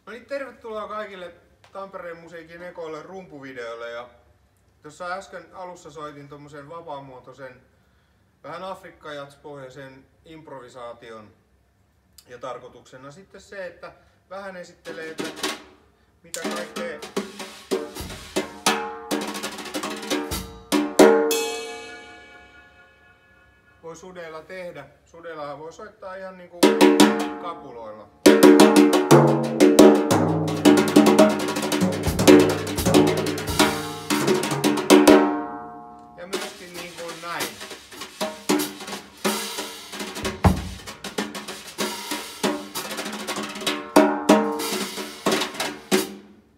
No niin, tervetuloa kaikille Tampereen musiikin ekoille rumpuvideoille. Ja tuossa äsken alussa soitin tommosen vapaamuotoisen, vähän afrikkajats-pohjaisen improvisaation. Ja tarkoituksena sitten se, että vähän esittelee, että mitä kaikkea voi sudeilla tehdä. Sudeillahan voi soittaa ihan niinku kapuloilla. Ja myöskin niin kuin näin.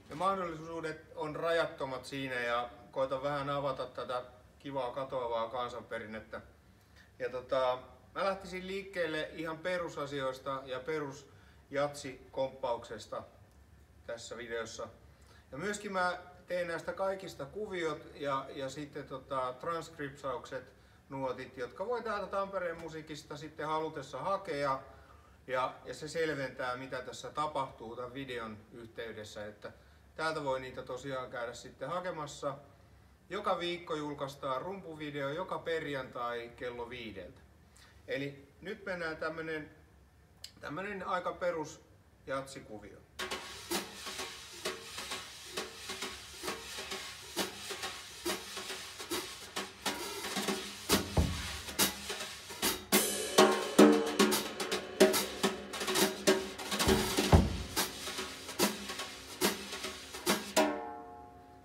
Ja mahdollisuudet on rajattomat siinä ja koitan vähän avata tätä kivaa katoavaa kansanperinnettä. Ja mä lähtisin liikkeelle ihan perusasioista ja perusjatsikomppauksesta tässä videossa. Ja myöskin mä teen näistä kaikista kuviot ja sitten transkripsaukset, nuotit, jotka voi täältä Tampereen musiikista sitten halutessa hakea. Ja se selventää, mitä tässä tapahtuu tämän videon yhteydessä. Että täältä voi niitä tosiaan käydä sitten hakemassa. Joka viikko julkaistaan rumpuvideo joka perjantai kello 5. Eli nyt mennään tämmönen aika perus jatsikuvio.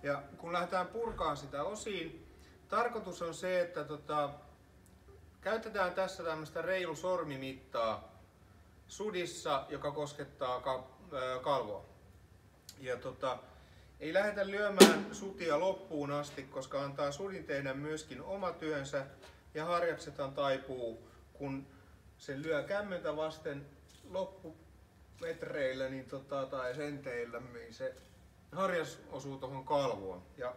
Ja kun lähdetään purkaan sitä osiin, tarkoitus on se, että käytetään tässä tämmöistä reilu sormimittaa sudissa, joka koskettaa kalvoa. Ja ei lähdetä lyömään sutia loppuun asti, koska antaa sudin tehdä myöskin oma työnsä ja harjaksethan taipuu, kun se lyö kämmentä vasten loppumetreillä niin tai senteillä, niin se harjas osuu tuohon kalvoon ja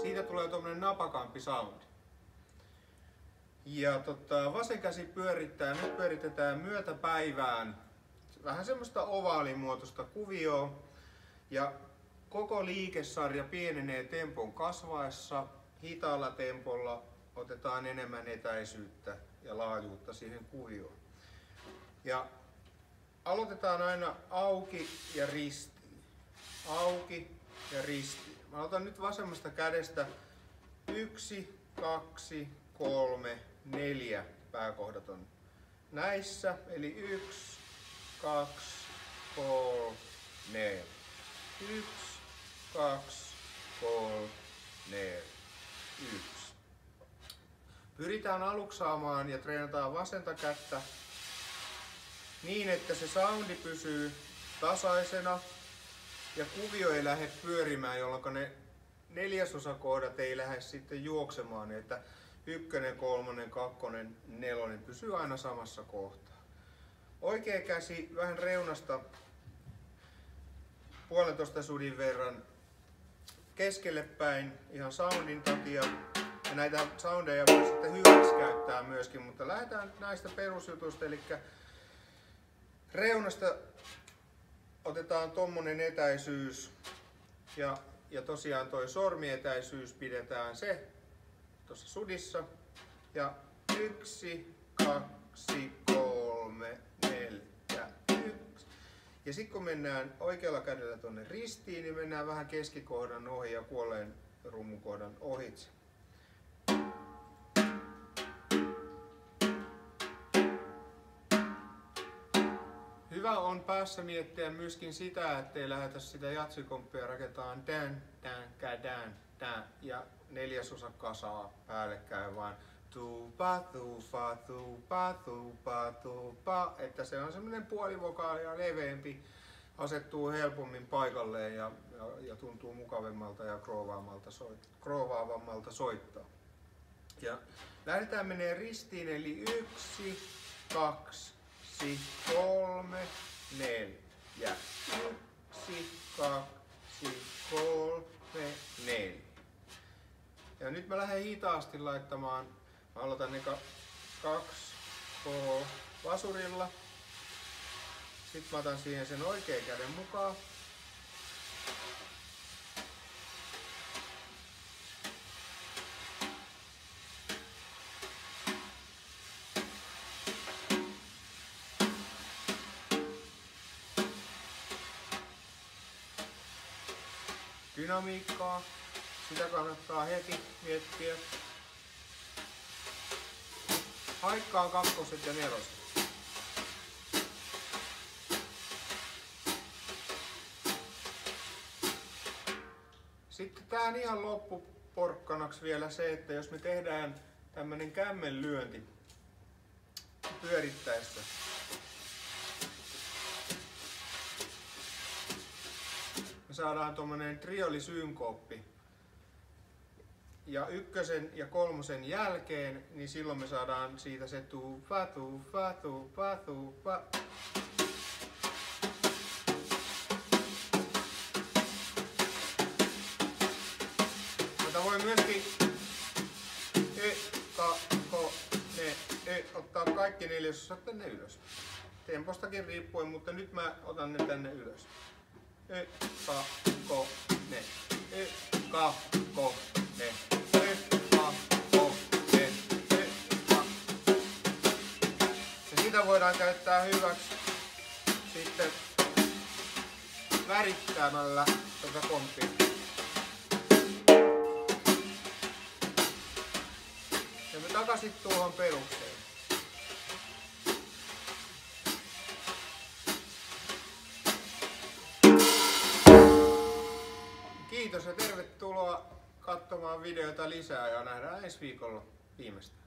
siitä tulee tuommoinen napakampi soundi. Ja vasen käsi pyörittää, nyt pyöritetään myötäpäivään vähän semmoista ovaalimuotoista kuvioa ja koko liikesarja pienenee tempon kasvaessa. Hitaalla tempolla otetaan enemmän etäisyyttä ja laajuutta siihen kuvioon. Ja aloitetaan aina auki ja ristiin. Auki ja ristiin. Mä otan nyt vasemmasta kädestä 1, 2, 3, 4 pääkohdat on näissä. Eli 1, 2, 3, 4. 1, 2, 3, 4, 1. Pyritään aluksi saamaan ja treenataan vasenta kättä niin, että se soundi pysyy tasaisena ja kuvio ei lähde pyörimään, jolloin ne neljäsosakohdat ei lähde sitten juoksemaan, että 1, 3, 2, 4 pysyy aina samassa kohtaa. Oikea käsi vähän reunasta 1,5 sudin verran keskelle päin ihan soundin takia. Ja näitä soundeja voi sitten hyväksi käyttää myöskin, mutta lähdetään näistä perusjutuista, eli reunasta otetaan tommonen etäisyys ja tosiaan toi sormietäisyys pidetään se tuossa sudissa ja 1, 2, 3, 4, 1. Ja sitten kun mennään oikealla kädellä tonne ristiin, niin mennään vähän keskikohdan ohi ja kuolleen rummukohdan ohitse. Hyvä on päässä miettiä myöskin sitä, ettei lähdetä sitä jatsikomppia rakentamaan tän, ja neljäsosa kasaa päällekkäin, vaan tuupa, tuupa, tuupa, tuupa, tuupa, että se on semmoinen puolivokaalia leveämpi, asettuu helpommin paikalleen ja tuntuu mukavemmalta ja kroovaavammalta soittaa. Ja lähdetään menee ristiin, eli 1, 2, 3, 4. 1, 2, 3, 4. Ja nyt mä lähden hitaasti laittamaan. Mä aloitan 2 vasurilla. Sitten mä otan siihen sen oikean käden mukaan. Dynamiikkaa, sitä kannattaa heti miettiä. Haikkaan kakkoset ja neloset. Sitten tää on ihan loppuporkkanaksi vielä se, että jos me tehdään tämmönen kämmenlyönti pyörittäessä. Me saadaan tommonen triolisynkoppi. Ja ykkösen ja kolmosen jälkeen, niin silloin me saadaan siitä se tuupa, tuupa, tuupa, tuupa. Mutta voi myöskin ottaa kaikki neljäsosat tänne ylös. Tempostakin riippuen, mutta nyt mä otan ne tänne ylös. Ja sitä voidaan käyttää hyväksi sitten värittämällä tätä komppia. Ja me takaisin tuohon perukseen. Kiitos ja tervetuloa katsomaan videota lisää ja nähdään ensi viikolla viimeistään.